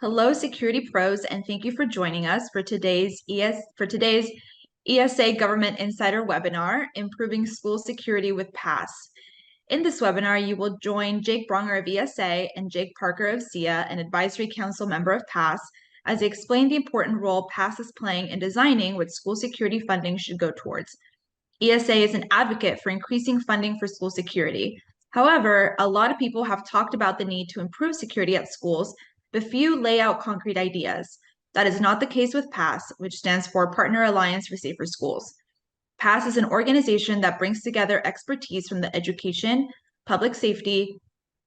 Hello, security pros, and thank you for joining us for today's ESA Government Insider webinar, Improving School Security with PASS. In this webinar, you will join Jake Braunger of ESA and Jake Parker of SIA, an advisory council member of PASS, as they explain the important role PASS is playing in designing what school security funding should go towards. ESA is an advocate for increasing funding for school security. However, a lot of people have talked about the need to improve security at schools, but few lay out concrete ideas. That is not the case with PASS, which stands for Partner Alliance for Safer Schools. PASS is an organization that brings together expertise from the education, public safety,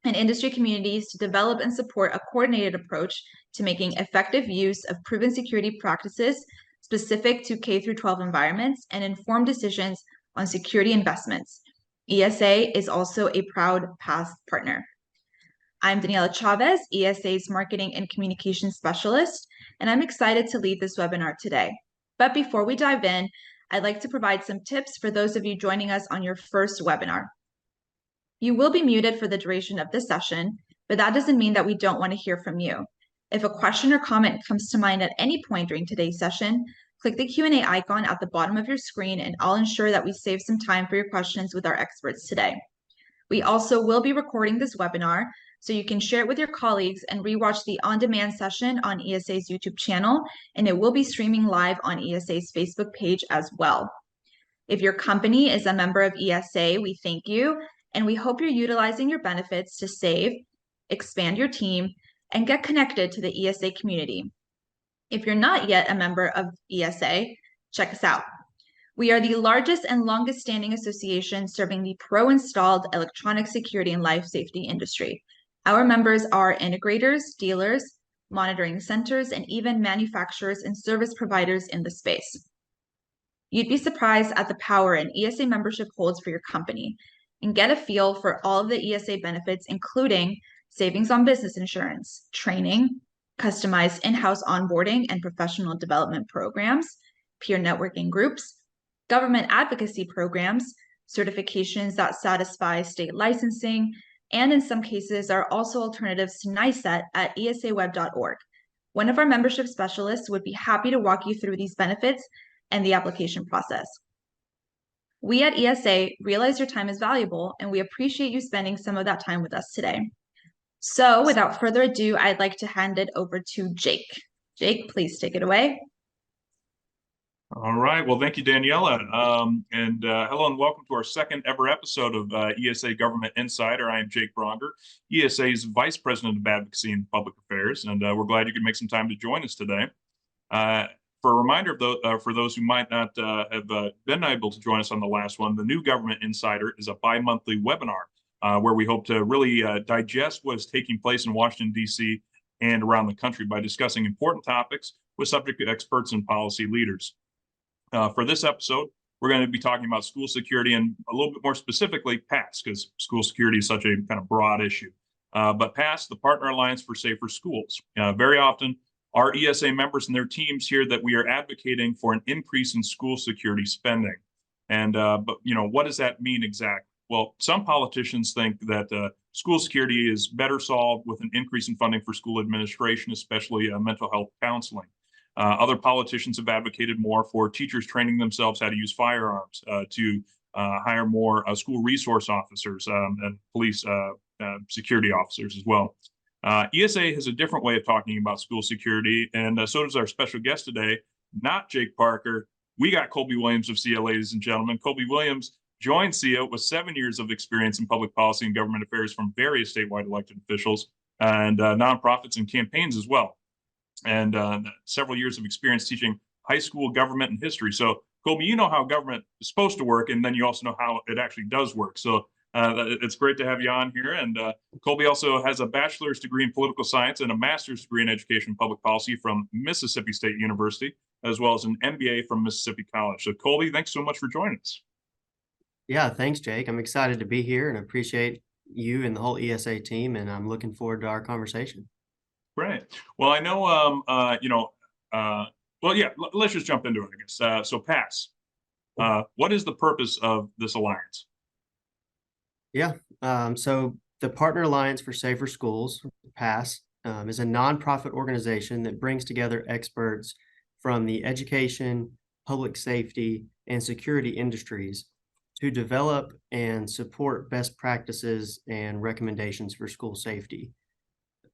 and industry communities to develop and support a coordinated approach to making effective use of proven security practices specific to K-12 environments and informed decisions on security investments. ESA is also a proud PASS partner. I'm Daniela Chavez, ESA's Marketing and Communications Specialist, and I'm excited to lead this webinar today. But before we dive in, I'd like to provide some tips for those of you joining us on your first webinar. You will be muted for the duration of this session, but that doesn't mean that we don't want to hear from you. If a question or comment comes to mind at any point during today's session, click the Q&A icon at the bottom of your screen, and I'll ensure that we save some time for your questions with our experts today. We also will be recording this webinar, so you can share it with your colleagues and rewatch the on-demand session on ESA's YouTube channel, and it will be streaming live on ESA's Facebook page as well. If your company is a member of ESA, we thank you, and we hope you're utilizing your benefits to save, expand your team, and get connected to the ESA community. If you're not yet a member of ESA, check us out. We are the largest and longest standing association serving the pro-installed electronic security and life safety industry. Our members are integrators, dealers, monitoring centers, and even manufacturers and service providers in the space. You'd be surprised at the power an ESA membership holds for your company, and get a feel for all of the ESA benefits, including savings on business insurance, training, customized in-house onboarding and professional development programs, peer networking groups, government advocacy programs, certifications that satisfy state licensing, and in some cases are also alternatives to NICET at esaweb.org. One of our membership specialists would be happy to walk you through these benefits and the application process. We at ESA realize your time is valuable, and we appreciate you spending some of that time with us today. So without further ado, I'd like to hand it over to Jake. Jake, please take it away. All right. Well, thank you, Daniela. Hello and welcome to our second ever episode of ESA Government Insider. I am Jake Braunger, ESA's Vice President of Advocacy and Public Affairs, and we're glad you could make some time to join us today. For a reminder of for those who might not have been able to join us on the last one, the new Government Insider is a bi-monthly webinar where we hope to really digest what is taking place in Washington, D.C. and around the country by discussing important topics with subject experts and policy leaders. For this episode, we're going to be talking about school security and a little bit more specifically PASS, because school security is such a kind of broad issue. But PASS, the Partner Alliance for Safer Schools. Very often, our ESA members and their teams hear that we are advocating for an increase in school security spending. But what does that mean exactly? Well, some politicians think that school security is better solved with an increase in funding for school administration, especially mental health counseling. Other politicians have advocated more for teachers training themselves how to use firearms, to hire more school resource officers and police security officers as well. ESA has a different way of talking about school security, and so does our special guest today, not Jake Parker. We got Colby Williams of SIA, ladies and gentlemen. Colby Williams joined SIA with 7 years of experience in public policy and government affairs from various statewide elected officials and nonprofits and campaigns as well, and several years of experience teaching high school government and history. So, Colby, you know how government is supposed to work, and then you also know how it actually does work. So it's great to have you on here. And Colby also has a bachelor's degree in political science and a master's degree in education and public policy from Mississippi State University, as well as an MBA from Mississippi College. So, Colby, thanks so much for joining us. Yeah, thanks, Jake. I'm excited to be here and appreciate you and the whole ESA team, and I'm looking forward to our conversation. Great. Well, I know, let's just jump into it, I guess. So PASS, what is the purpose of this alliance? Yeah, so the Partner Alliance for Safer Schools, PASS, is a nonprofit organization that brings together experts from the education, public safety, and security industries to develop and support best practices and recommendations for school safety.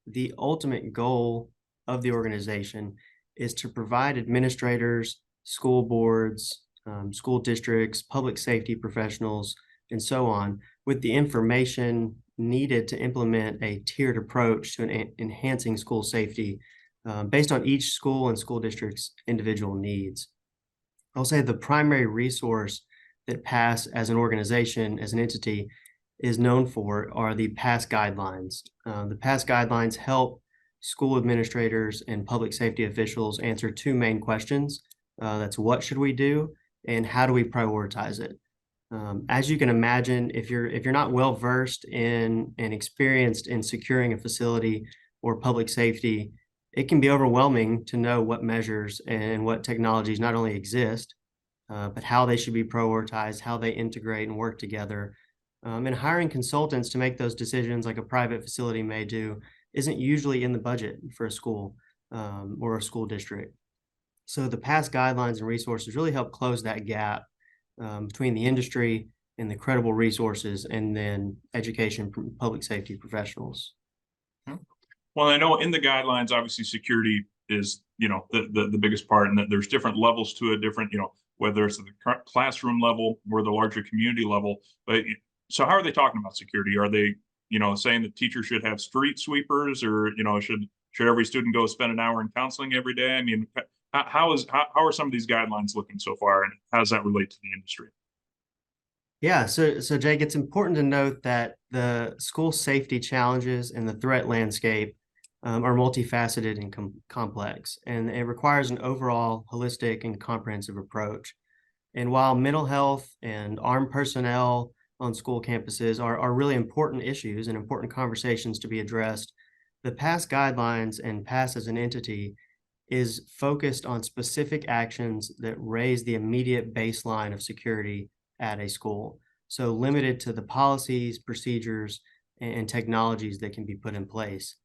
The ultimate goal of the organization is to provide administrators, school boards, school districts, public safety professionals, and so on with the information needed to implement a tiered approach to enhancing school safety based on each school and school district's individual needs. I'll say the primary resource that PASS as an organization, as an entity, is known for are the PASS guidelines. The PASS guidelines help school administrators and public safety officials answer two main questions. That's what should we do and how do we prioritize it? As you can imagine, if you're not well versed in and experienced in securing a facility or public safety, it can be overwhelming to know what measures and what technologies not only exist, but how they should be prioritized, how they integrate and work together. And hiring consultants to make those decisions like a private facility may do isn't usually in the budget for a school or a school district. So the PASS guidelines and resources really help close that gap between the industry and the credible resources and then education public safety professionals. Well, I know in the guidelines, obviously security is, the biggest part, and that there's different levels to it, different, whether it's at the classroom level or the larger community level. But so how are they talking about security? Are they, saying that teachers should have street sweepers, or, should every student go spend an hour in counseling every day? I mean, how are some of these guidelines looking so far, and how does that relate to the industry? Yeah, so Jake, it's important to note that the school safety challenges and the threat landscape are multifaceted and complex, and it requires an overall holistic and comprehensive approach. And while mental health and armed personnel on school campuses are really important issues and important conversations to be addressed, the PASS guidelines and PASS as an entity is focused on specific actions that raise the immediate baseline of security at a school. So limited to the policies, procedures, and technologies that can be put in place.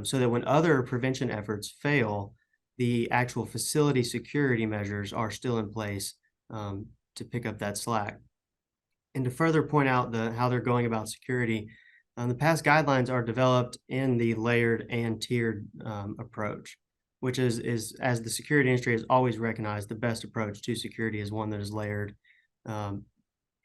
So that when other prevention efforts fail, the actual facility security measures are still in place to pick up that slack. And to further point out how they're going about security, the PASS guidelines are developed in the layered and tiered approach, which is, as the security industry has always recognized, the best approach to security is one that is layered.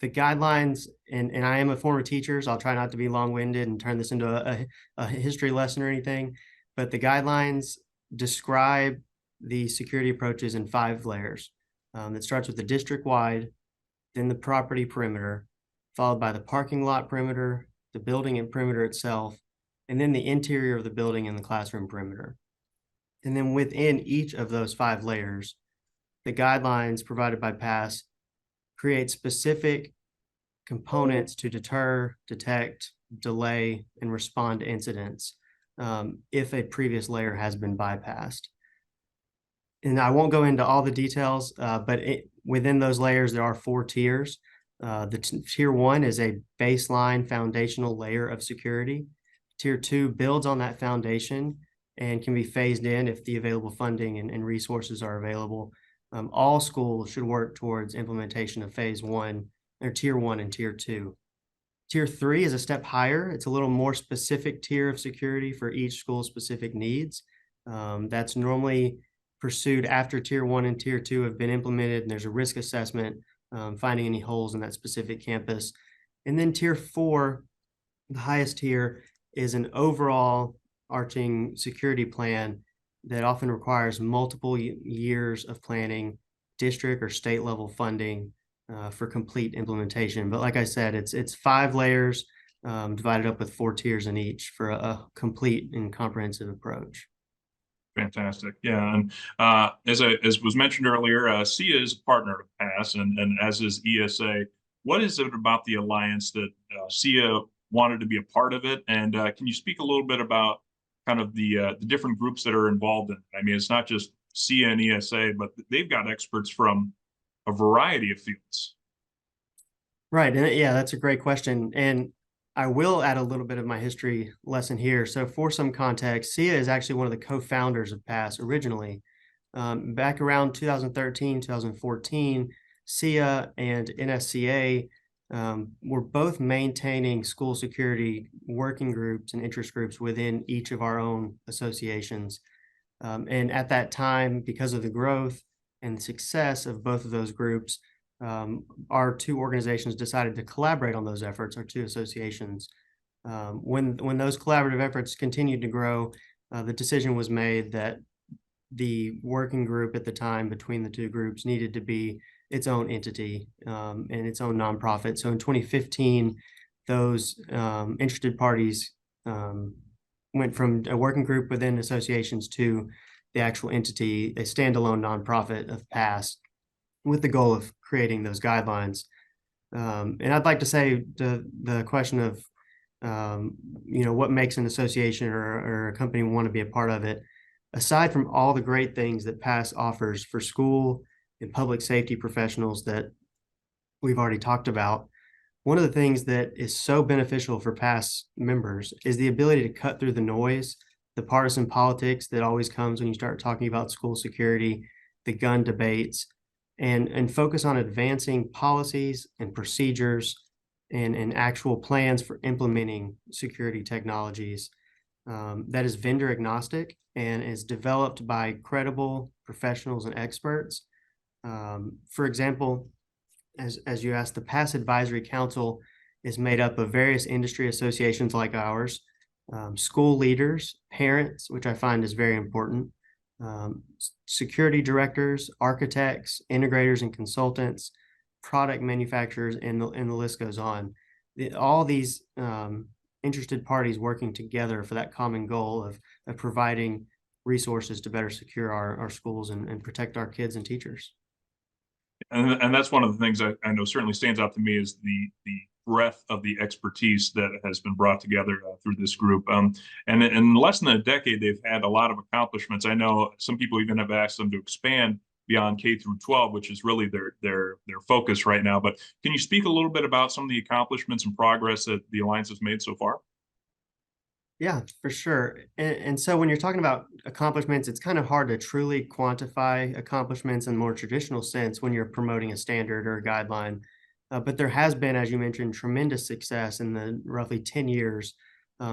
The guidelines, and I am a former teacher, so I'll try not to be long-winded and turn this into a history lesson or anything, but the guidelines describe the security approaches in 5 layers. It starts with the district-wide, then the property perimeter, followed by the parking lot perimeter, the building and perimeter itself, and then the interior of the building and the classroom perimeter. And then within each of those 5 layers, the guidelines provided by PASS create specific components to deter, detect, delay, and respond to incidents if a previous layer has been bypassed. And I won't go into all the details, but within those layers, there are 4 tiers. Tier 1 is a baseline foundational layer of security. Tier 2 builds on that foundation and can be phased in if the available funding and resources are available. All schools should work towards implementation of phase 1 or tier 1 and tier 2. Tier 3 is a step higher. It's a little more specific tier of security for each school's specific needs. That's normally pursued after tier 1 and tier 2 have been implemented, and there's a risk assessment, finding any holes in that specific campus. And then tier 4, the highest tier, is an overall arching security plan that often requires multiple years of planning, district or state level funding for complete implementation. But like I said, it's 5 layers divided up with 4 tiers in each for a complete and comprehensive approach. Fantastic. Yeah. And as was mentioned earlier, SIA is a partner of PASS, and as is ESA. What is it about the alliance that SIA wanted to be a part of it? And can you speak a little bit about kind of the different groups that are involved in it? I mean, it's not just SIA and ESA, but they've got experts from a variety of fields. Right. And yeah, that's a great question. And I will add a little bit of my history lesson here. So for some context, SIA is actually one of the co-founders of PASS originally. Back around 2013, 2014, SIA and NSCA were both maintaining school security working groups and interest groups within each of our own associations. And at that time, because of the growth and success of both of those groups, our two organizations decided to collaborate on those efforts, our two associations. When those collaborative efforts continued to grow, the decision was made that the working group at the time between the two groups needed to be its own entity and its own nonprofit. So in 2015, those interested parties went from a working group within associations to the actual entity, a standalone nonprofit of PASS, with the goal of creating those guidelines. And I'd like to say the question of, what makes an association or a company want to be a part of it, aside from all the great things that PASS offers for school and public safety professionals that we've already talked about, one of the things that is so beneficial for PASS members is the ability to cut through the noise, the partisan politics that always comes when you start talking about school security, the gun debates, and focus on advancing policies and procedures and actual plans for implementing security technologies that is vendor agnostic and is developed by credible professionals and experts. For example, as you asked, the PASS Advisory Council is made up of various industry associations like ours, school leaders, parents, which I find is very important, security directors, architects, integrators and consultants, product manufacturers, and the list goes on. All these interested parties working together for that common goal of providing resources to better secure our schools and protect our kids and teachers. And that's one of the things I know certainly stands out to me is the breadth of the expertise that has been brought together through this group. And in less than a decade, they've had a lot of accomplishments. I know some people even have asked them to expand beyond K through 12, which is really their focus right now. But can you speak a little bit about some of the accomplishments and progress that the Alliance has made so far? Yeah, for sure. And so when you're talking about accomplishments, it's kind of hard to truly quantify accomplishments in a more traditional sense when you're promoting a standard or a guideline. But there has been, as you mentioned, tremendous success in the roughly 10 years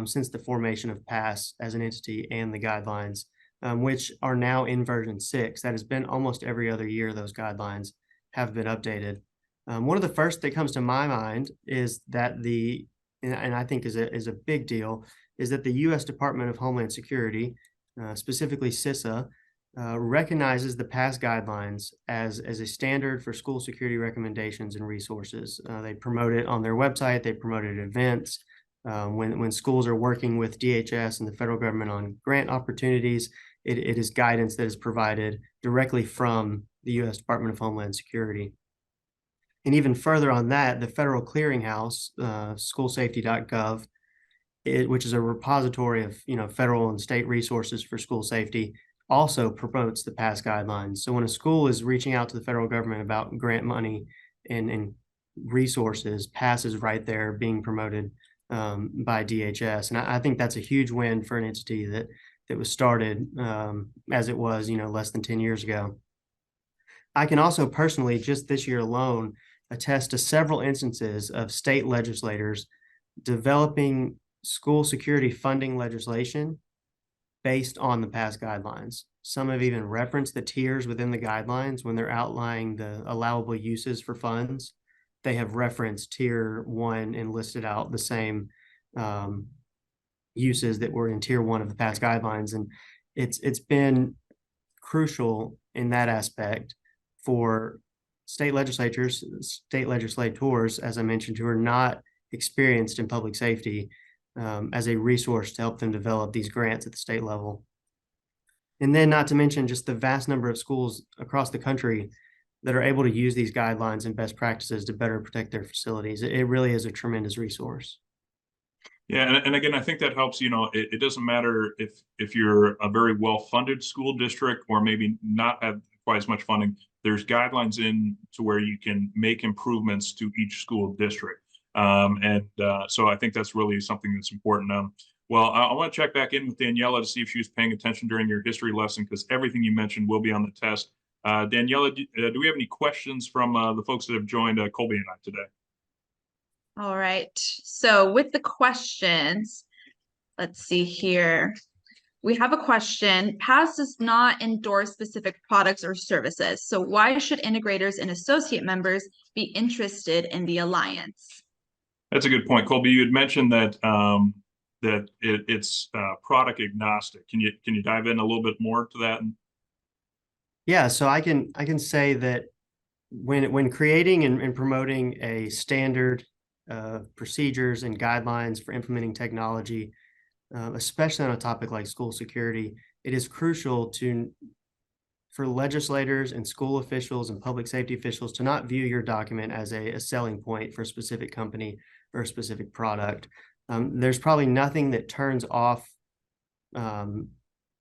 since the formation of PASS as an entity and the guidelines, which are now in version 6. That has been almost every other year those guidelines have been updated. One of the first that comes to my mind is that and I think is a big deal, is that the U.S. Department of Homeland Security, specifically CISA, recognizes the PASS guidelines as a standard for school security recommendations and resources. They promote it on their website. They promote it at events. When schools are working with DHS and the federal government on grant opportunities, it is guidance that is provided directly from the U.S. Department of Homeland Security. And even further on that, the Federal Clearinghouse, schoolsafety.gov, which is a repository of federal and state resources for school safety, also promotes the PASS guidelines. So when a school is reaching out to the federal government about grant money and resources, PASS is right there being promoted by DHS. And I think that's a huge win for an entity that was started as it was, less than 10 years ago. I can also personally, just this year alone, attest to several instances of state legislators developing school security funding legislation based on the PASS guidelines. Some have even referenced the tiers within the guidelines when they're outlining the allowable uses for funds. They have referenced tier 1 and listed out the same uses that were in tier 1 of the PASS guidelines. And it's been crucial in that aspect for state legislators, as I mentioned, who are not experienced in public safety, as a resource to help them develop these grants at the state level. And then not to mention just the vast number of schools across the country that are able to use these guidelines and best practices to better protect their facilities. It really is a tremendous resource. Yeah, and again, I think that helps. It doesn't matter if you're a very well-funded school district or maybe not have quite as much funding. There's guidelines in to where you can make improvements to each school district. So I think that's really something that's important. Well, I want to check back in with Daniela to see if she was paying attention during your history lesson, because everything you mentioned will be on the test. Daniela, do we have any questions from the folks that have joined Colby and I today? All right. So with the questions, let's see here. We have a question. PASS does not endorse specific products or services. So why should integrators and associate members be interested in the alliance? That's a good point, Colby. You had mentioned that it's product agnostic. Can you dive in a little bit more to that? Yeah, so I can say that when creating and promoting a standard procedures and guidelines for implementing technology, especially on a topic like school security, it is crucial for legislators and school officials and public safety officials to not view your document as a selling point for a specific company or a specific product. There's probably nothing that turns off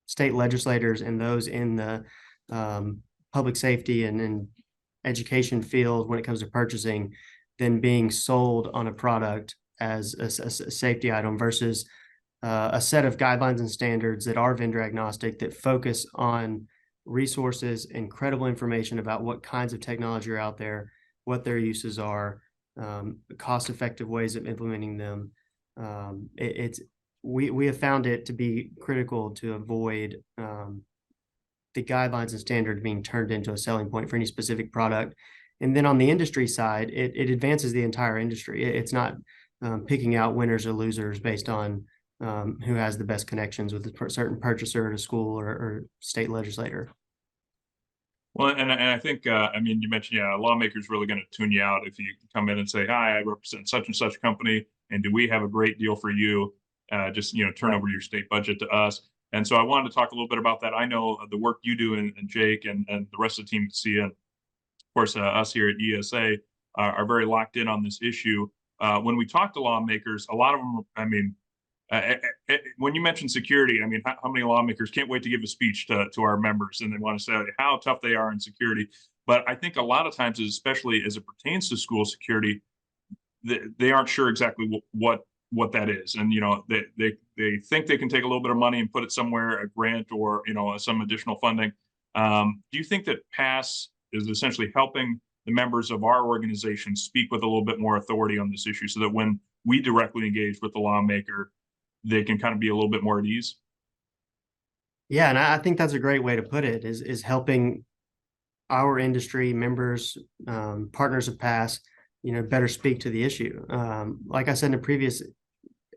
state legislators and those in the public safety and education field when it comes to purchasing than being sold on a product as a safety item versus a set of guidelines and standards that are vendor agnostic, that focus on resources and credible information about what kinds of technology are out there, what their uses are, cost-effective ways of implementing them. We have found it to be critical to avoid the guidelines and standards being turned into a selling point for any specific product. And then on the industry side, it advances the entire industry. It's not picking out winners or losers based on who has the best connections with a certain purchaser at a school or state legislator. Well, and I think, I mean, you mentioned, yeah, a lawmaker's really going to tune you out if you come in and say, hi, I represent such and such company, and do we have a great deal for you? Just, turn over your state budget to us. And so I wanted to talk a little bit about that. I know the work you do, and Jake and the rest of the team at CN, of course, us here at ESA are very locked in on this issue. When we talk to lawmakers, a lot of them, I mean, when you mention security, I mean, how many lawmakers can't wait to give a speech to our members, and they want to say how tough they are in security. But I think a lot of times, especially as it pertains to school security, they aren't sure exactly what that is. And, they think they can take a little bit of money and put it somewhere, a grant or, some additional funding. Do you think that PASS is essentially helping the members of our organization speak with a little bit more authority on this issue, so that when we directly engage with the lawmaker, they can kind of be a little bit more at ease? Yeah, and I think that's a great way to put it, is helping our industry members, partners of PASS, better speak to the issue. Like I said in the previous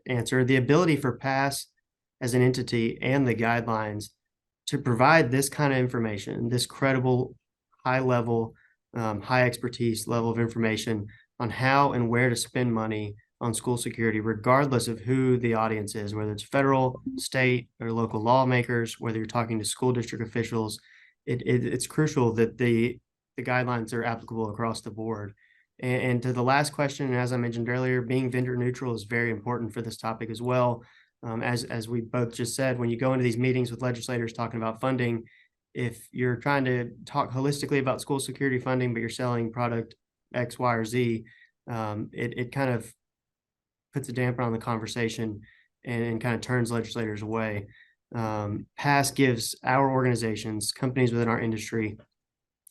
answer, the ability for PASS as an entity and the guidelines to provide this kind of information, this credible, high level, high expertise level of information on how and where to spend money on school security, regardless of who the audience is, whether it's federal, state, or local lawmakers, whether you're talking to school district officials. It's crucial that the guidelines are applicable across the board. And to the last question, as I mentioned earlier, being vendor neutral is very important for this topic as well. As we both just said, when you go into these meetings with legislators talking about funding, if you're trying to talk holistically about school security funding, but you're selling product X, Y, or Z, it kind of puts a damper on the conversation and kind of turns legislators away. PASS gives our organizations, companies within our industry,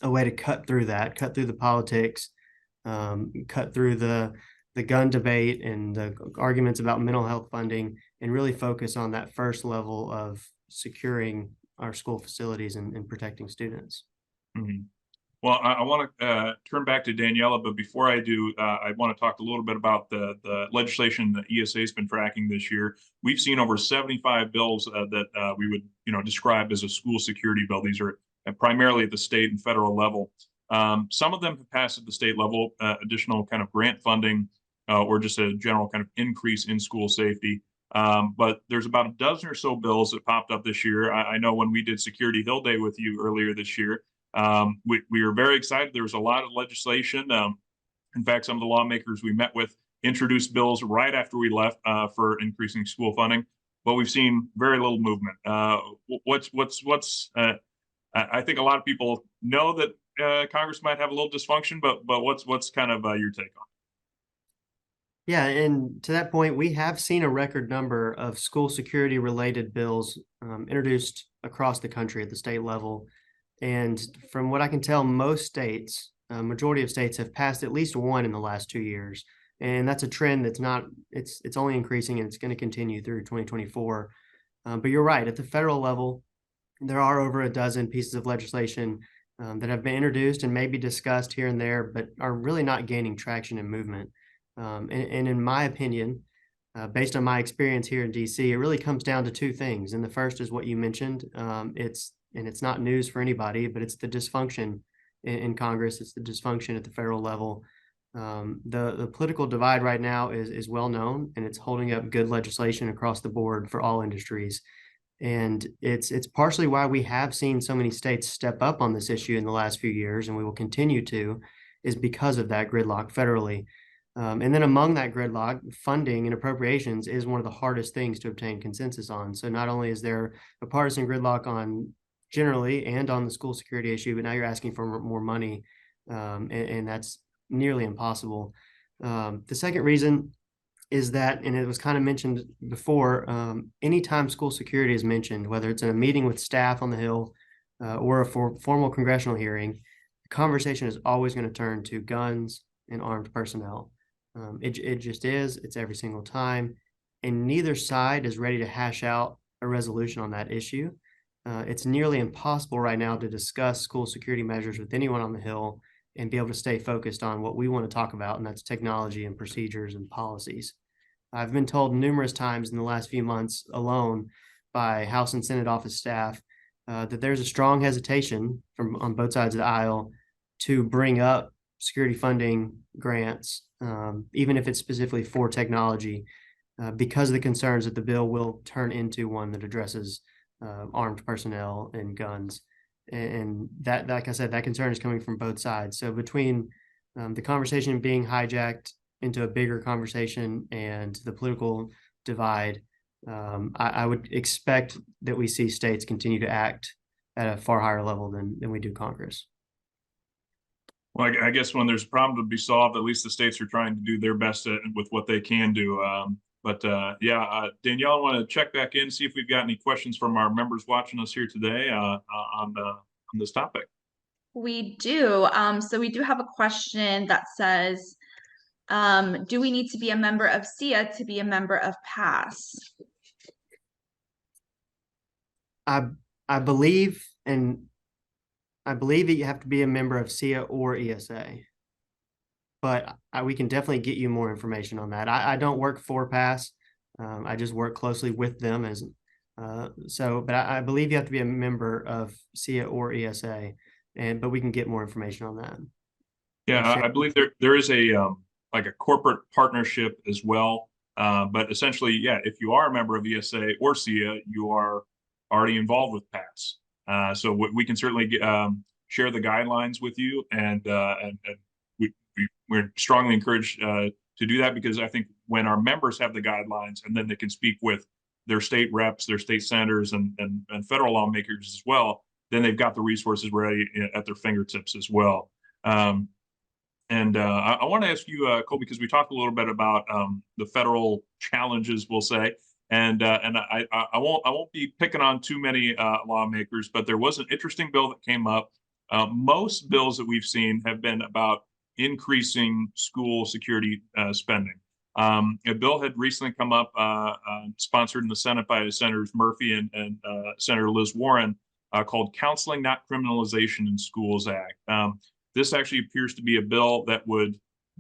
a way to cut through the politics, cut through the gun debate and the arguments about mental health funding, and really focus on that first level of securing our school facilities and protecting students. Mm-hmm. Well, I want to turn back to Daniela, but before I do, I want to talk a little bit about the legislation that ESA has been tracking this year. We've seen over 75 bills that we would, describe as a school security bill. These are primarily at the state and federal level. Some of them have passed at the state level, additional kind of grant funding or just a general kind of increase in school safety. But there's about a dozen or so bills that popped up this year. I know when we did Security Hill Day with you earlier this year, we were very excited. There was a lot of legislation. In fact, some of the lawmakers we met with introduced bills right after we left for increasing school funding, but we've seen very little movement. I think a lot of people know that Congress might have a little dysfunction, but what's kind of your take on it? Yeah, and to that point, we have seen a record number of school security related bills introduced across the country at the state level. And from what I can tell, most states, majority of states have passed at least one in the last 2 years. And that's a trend that's not, it's only increasing and it's going to continue through 2024. But you're right, at the federal level, there are over a dozen pieces of legislation that have been introduced and may be discussed here and there, but are really not gaining traction and movement. And in my opinion, based on my experience here in DC, it really comes down to two things. And the first is what you mentioned. It's not news for anybody, but it's the dysfunction in Congress. It's the dysfunction at the federal level. The political divide right now is well known, and it's holding up good legislation across the board for all industries. And it's partially why we have seen so many states step up on this issue in the last few years, and we will continue to, is because of that gridlock federally. And then among that gridlock, funding and appropriations is one of the hardest things to obtain consensus on. So not only is there a partisan gridlock on generally and on the school security issue, but now you're asking for more money, and that's nearly impossible. The second reason is that, and it was kind of mentioned before, anytime school security is mentioned, whether it's in a meeting with staff on the Hill or a formal congressional hearing, the conversation is always going to turn to guns and armed personnel. It just is. It's every single time. And neither side is ready to hash out a resolution on that issue. It's nearly impossible right now to discuss school security measures with anyone on the Hill and be able to stay focused on what we want to talk about, and that's technology and procedures and policies. I've been told numerous times in the last few months alone by House and Senate office staff that there's a strong hesitation from on both sides of the aisle to bring up security funding grants, even if it's specifically for technology, because of the concerns that the bill will turn into one that addresses armed personnel and guns. And that, like I said, that concern is coming from both sides. So between the conversation being hijacked into a bigger conversation and the political divide, I would expect that we see states continue to act at a far higher level than we do Congress. Well, I guess when there's a problem to be solved, at least the states are trying to do their best with what they can do. Danielle, I want to check back in, see if we've got any questions from our members watching us here today on this topic. We do. So we do have a question that says, do we need to be a member of SIA to be a member of PASS? I believe that you have to be a member of SIA or ESA, but we can definitely get you more information on that. I don't work for PASS. I just work closely with them but I believe you have to be a member of SIA or ESA, but we can get more information on that. Yeah, I believe there is a like a corporate partnership as well. But essentially, yeah, if you are a member of ESA or SIA, you are already involved with PASS. So we can certainly share the guidelines with you, and we're strongly encouraged to do that, because I think when our members have the guidelines and then they can speak with their state reps, their state senators, and federal lawmakers as well, then they've got the resources ready at their fingertips as well. I want to ask you, Colby, because we talked a little bit about the federal challenges, we'll say, and I won't be picking on too many lawmakers, but there was an interesting bill that came up. Most bills that we've seen have been about increasing school security spending. A bill had recently come up, sponsored in the Senate by Senators Murphy and Senator Liz Warren, called Counseling Not Criminalization in Schools Act. This actually appears to be a bill that would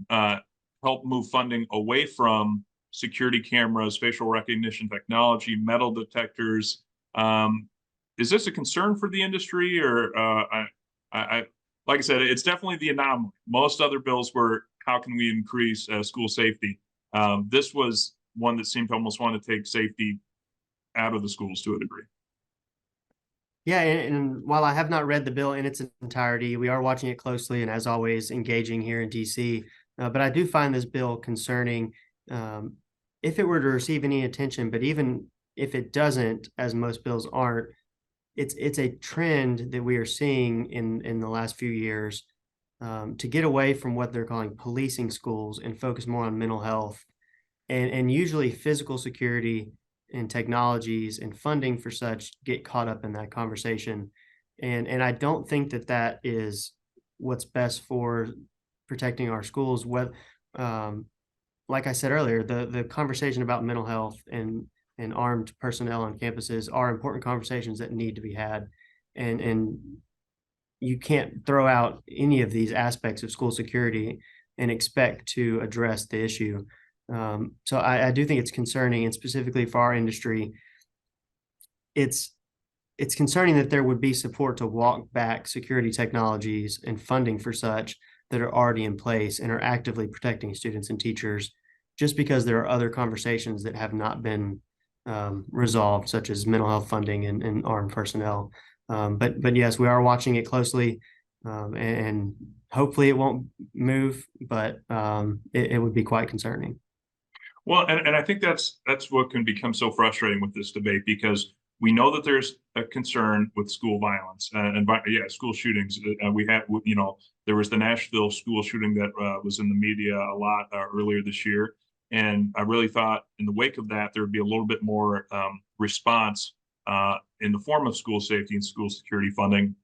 help move funding away from security cameras, facial recognition technology, metal detectors. Is this a concern for the industry, or like I said, it's definitely the anomaly. Most other bills were, how can we increase school safety? This was one that seemed to almost want to take safety out of the schools to a degree. Yeah, and while I have not read the bill in its entirety, we are watching it closely and, as always, engaging here in DC. But I do find this bill concerning if it were to receive any attention, but even if it doesn't, as most bills aren't, it's a trend that we are seeing in the last few years to get away from what they're calling policing schools and focus more on mental health and usually physical security and technologies and funding for such get caught up in that conversation. And I don't think that that is what's best for protecting our schools. Like I said earlier, the conversation about mental health and armed personnel on campuses are important conversations that need to be had. And you can't throw out any of these aspects of school security and expect to address the issue. So I do think it's concerning, and specifically for our industry, it's concerning that there would be support to walk back security technologies and funding for such that are already in place and are actively protecting students and teachers, just because there are other conversations that have not been resolved, such as mental health funding and armed personnel. But yes, we are watching it closely, and hopefully it won't move, but it would be quite concerning. Well, and I think that's what can become so frustrating with this debate, because we know that there's a concern with school violence school shootings. We had, there was the Nashville school shooting that was in the media a lot earlier this year. And I really thought in the wake of that, there would be a little bit more response in the form of school safety and school security funding.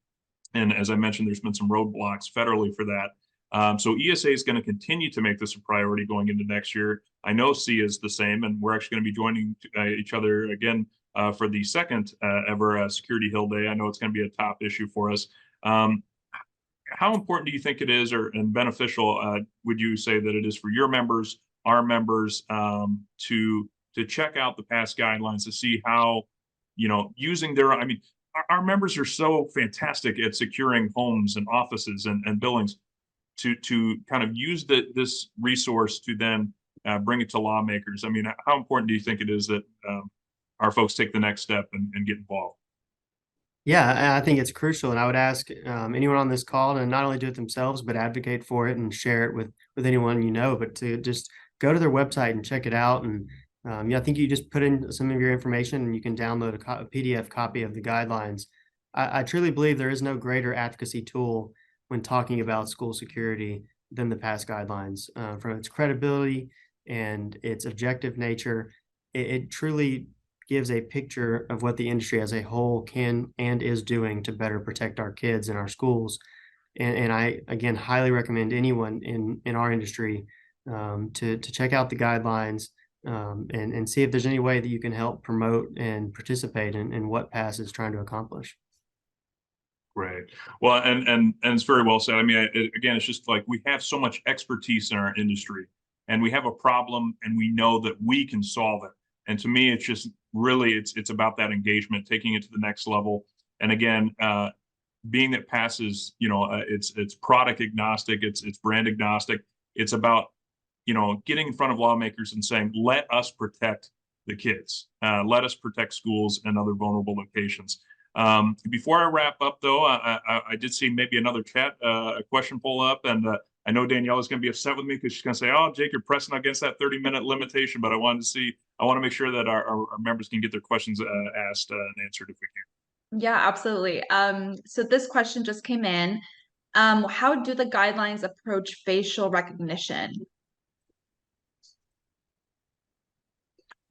And as I mentioned, there's been some roadblocks federally for that. So ESA is going to continue to make this a priority going into next year. I know C is the same, and we're actually going to be joining each other again for the second ever Security Hill Day. I know it's going to be a top issue for us. How important do you think it is, and beneficial would you say that it is for your members, our members, to check out the past guidelines to see how, using their, our members are so fantastic at securing homes and offices and buildings, to kind of use this resource to then bring it to lawmakers. How important do you think it is that our folks take the next step and get involved? Yeah, I think it's crucial, and I would ask anyone on this call to not only do it themselves, but advocate for it and share it with anyone you know. But to just go to their website and check it out, and I think you just put in some of your information, and you can download a PDF copy of the guidelines. I truly believe there is no greater advocacy tool when talking about school security than the past guidelines. From its credibility and its objective nature, it truly gives a picture of what the industry as a whole can and is doing to better protect our kids in our schools. And I, again, highly recommend anyone in our industry to check out the guidelines and see if there's any way that you can help promote and participate in what PASS is trying to accomplish. Great. Well, and it's very well said. Again, it's just like we have so much expertise in our industry, and we have a problem, and we know that we can solve it. And to me, it's just really, it's about that engagement, taking it to the next level. And again, being that passes, it's product agnostic, it's brand agnostic. It's about, getting in front of lawmakers and saying, let us protect the kids, let us protect schools and other vulnerable locations. Before I wrap up, though, I did see maybe another chat a question pull up, and I know Danielle is going to be upset with me because she's going to say, "Oh, Jake, you're pressing against that 30-minute limitation." But I want to make sure that our members can get their questions asked and answered if we can. Yeah, absolutely. So this question just came in. How do the guidelines approach facial recognition?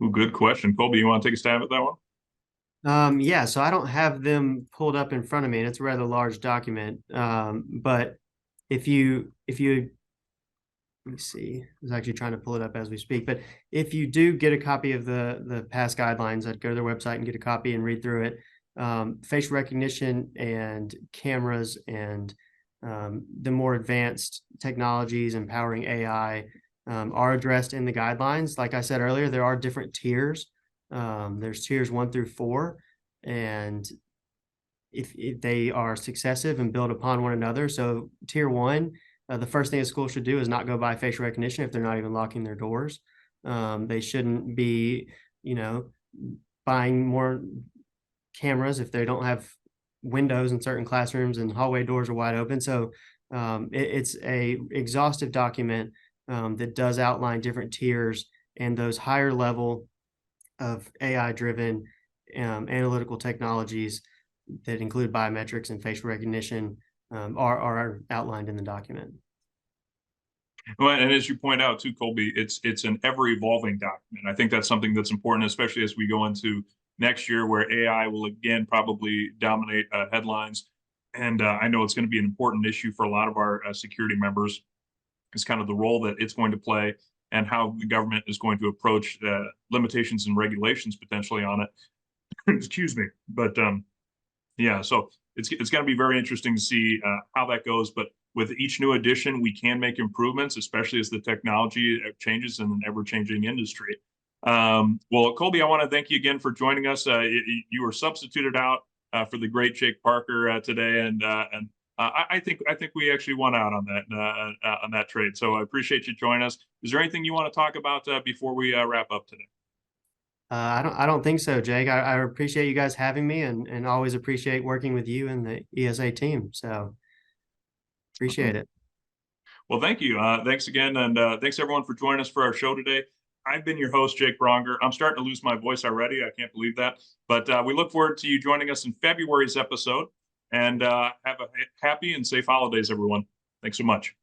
Ooh, good question. Colby, you want to take a stab at that one? Yeah, so I don't have them pulled up in front of me, and it's a rather large document. But if you let me see, I was actually trying to pull it up as we speak, but if you do get a copy of the past guidelines, I'd go to their website and get a copy and read through it. Facial recognition and cameras and the more advanced technologies empowering AI are addressed in the guidelines. Like I said earlier, there are different tiers. There's tiers 1 through 4, and if they are successive and build upon one another. So tier 1, the first thing a school should do is not go by facial recognition if they're not even locking their doors. They shouldn't be, buying more cameras if they don't have windows in certain classrooms and hallway doors are wide open. So it's a exhaustive document that does outline different tiers, and those higher level of AI-driven analytical technologies that include biometrics and facial recognition are outlined in the document. Well, and as you point out too, Colby, it's an ever evolving document. I think that's something that's important, especially as we go into next year, where AI will again probably dominate headlines. And I know it's going to be an important issue for a lot of our security members. Is kind of the role that it's going to play and how the government is going to approach limitations and regulations potentially on it. Excuse me, but yeah, so it's going to be very interesting to see how that goes. But with each new edition, we can make improvements, especially as the technology changes in an ever-changing industry. Well, Colby, I want to thank you again for joining us. You were substituted out for the great Jake Parker today, and I think we actually won out on that trade. So I appreciate you joining us. Is there anything you want to talk about before we wrap up today? I don't think so, Jake. I appreciate you guys having me and always appreciate working with you and the ESA team. So appreciate it. Well, thank you. Thanks again. And thanks everyone for joining us for our show today. I've been your host, Jake Braunger. I'm starting to lose my voice already. I can't believe that. But we look forward to you joining us in February's episode. And have a happy and safe holidays, everyone. Thanks so much.